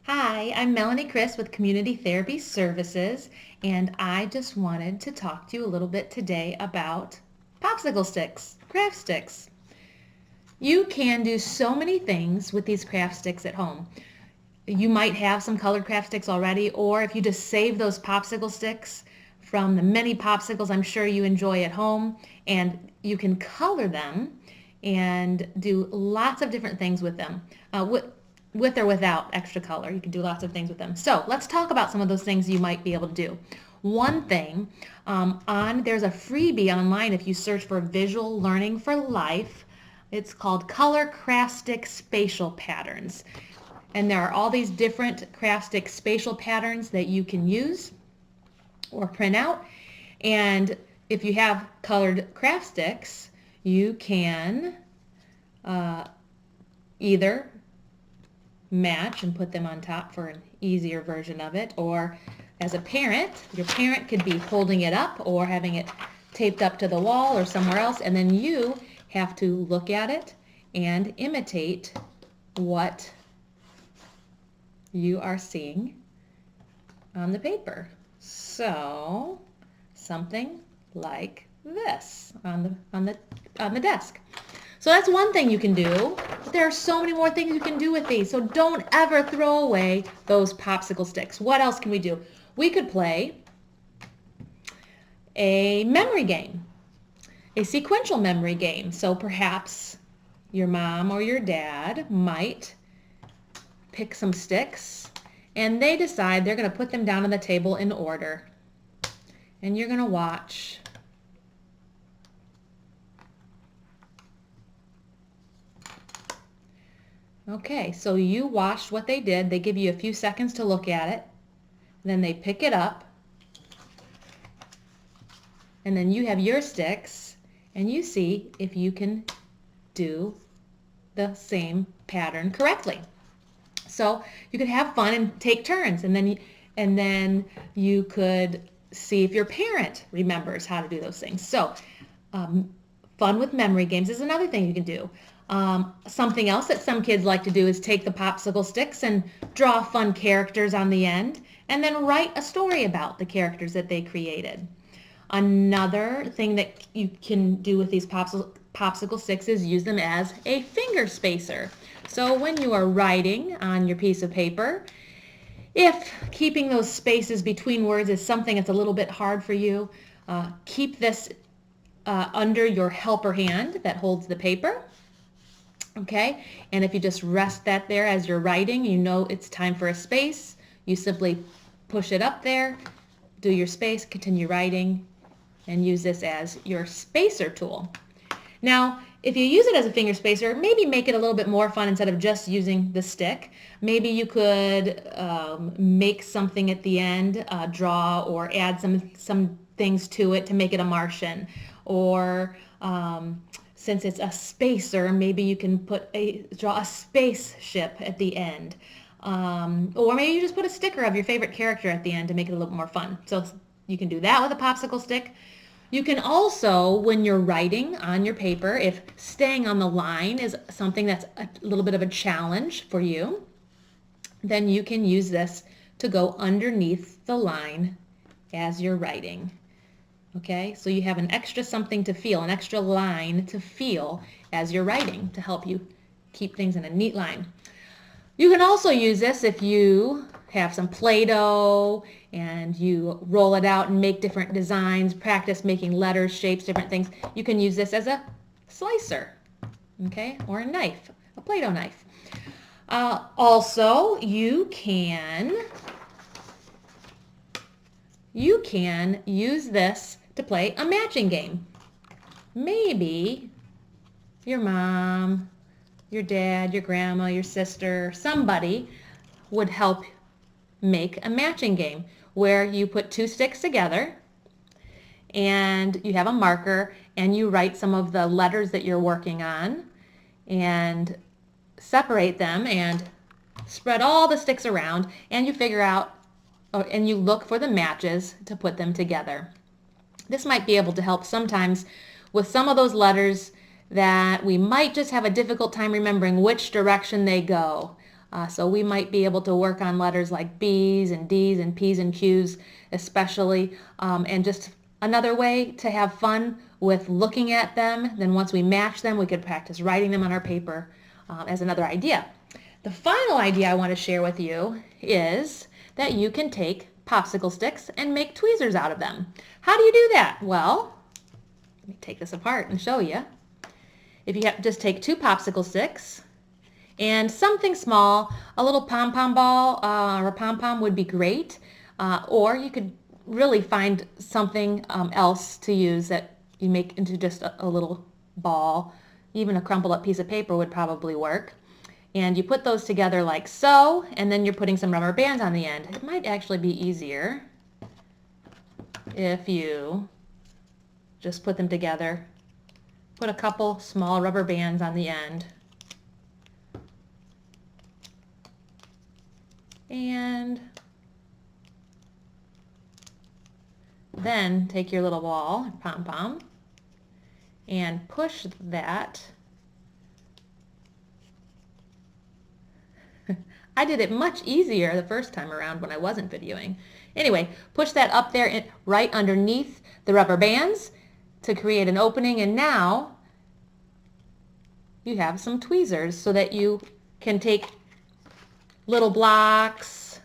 Hi, I'm Melanie Chris with Community Therapy Services, and I just wanted to talk to you a little bit today about popsicle sticks, craft sticks. You can do so many things with these craft sticks at home. You might have some colored craft sticks already, or if you just save those popsicle sticks from the many popsicles I'm sure you enjoy at home, and you can color them and do lots of different things with them. With or without extra color, you can do lots of things with them. So let's talk about some of those things you might be able to do. One thing, there's a freebie online if you search for Visual Learning for Life. It's called Color Craft Stick Spatial Patterns. And there are all these different craft stick spatial patterns that you can use or print out. And if you have colored craft sticks, you can either match and put them on top for an easier version of it, or as a parent, your parent could be holding it up or having it taped up to the wall or somewhere else, and then you have to look at it and imitate what you are seeing on the paper. So something like this on the desk. So that's one thing you can do, but there are so many more things you can do with these. So don't ever throw away those popsicle sticks. What else can we do? We could play a memory game, a sequential memory game. So perhaps your mom or your dad might pick some sticks and they decide they're going to put them down on the table in order. And you're going to watch Okay, so you watched what they did. They give you a few seconds to look at it. Then they pick it up. And then you have your sticks and you see if you can do the same pattern correctly. So you could have fun and take turns, and then you could see if your parent remembers how to do those things. So fun with memory games is another thing you can do. Something else that some kids like to do is take the popsicle sticks and draw fun characters on the end and then write a story about the characters that they created. Another thing that you can do with these popsicle sticks is use them as a finger spacer. So when you are writing on your piece of paper, if keeping those spaces between words is something that's a little bit hard for you, keep this under your helper hand that holds the paper. Okay, and if you just rest that there as you're writing, you know it's time for a space. You simply push it up there, do your space, continue writing, and use this as your spacer tool. Now, if you use it as a finger spacer, maybe make it a little bit more fun instead of just using the stick. Maybe you could make something at the end, draw or add some things to it to make it a Martian. Or since it's a spacer, maybe you can draw a spaceship at the end. Or maybe you just put a sticker of your favorite character at the end to make it a little more fun. So you can do that with a popsicle stick. You can also, when you're writing on your paper, if staying on the line is something that's a little bit of a challenge for you, then you can use this to go underneath the line as you're writing. Okay, so you have an extra something to feel, an extra line to feel as you're writing to help you keep things in a neat line. You can also use this if you have some Play-Doh and you roll it out and make different designs, practice making letters, shapes, different things. You can use this as a slicer, okay, or a knife, a Play-Doh knife. Also, you can use this to play a matching game. Maybe your mom, your dad, your grandma, your sister, somebody would help make a matching game where you put two sticks together and you have a marker and you write some of the letters that you're working on and separate them and spread all the sticks around, and you figure out and you look for the matches to put them together. This might be able to help sometimes with some of those letters that we might just have a difficult time remembering which direction they go. So we might be able to work on letters like B's and D's and P's and Q's especially. And just another way to have fun with looking at them. Then once we match them, we could practice writing them on our paper as another idea. The final idea I want to share with you is that you can take popsicle sticks and make tweezers out of them. How do you do that? Well, let me take this apart and show you. If you just take 2 popsicle sticks and something small, a little pom-pom ball or a pom-pom would be great. Or you could really find something else to use that you make into just a little ball. Even a crumpled up piece of paper would probably work. And you put those together like so, and then you're putting some rubber bands on the end. It might actually be easier if you just put them together. Put a couple small rubber bands on the end. And then take your little ball, pom-pom, and push that. I did it much easier the first time around when I wasn't videoing. Anyway, push that up there right underneath the rubber bands to create an opening, and now you have some tweezers so that you can take little blocks,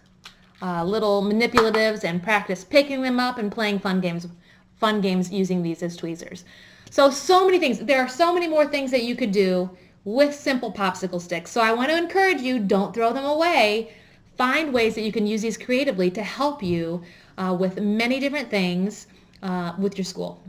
little manipulatives, and practice picking them up and playing fun games using these as tweezers. So many things. There are so many more things that you could do with simple popsicle sticks. So I want to encourage you, don't throw them away. Find ways that you can use these creatively to help you with many different things with your school.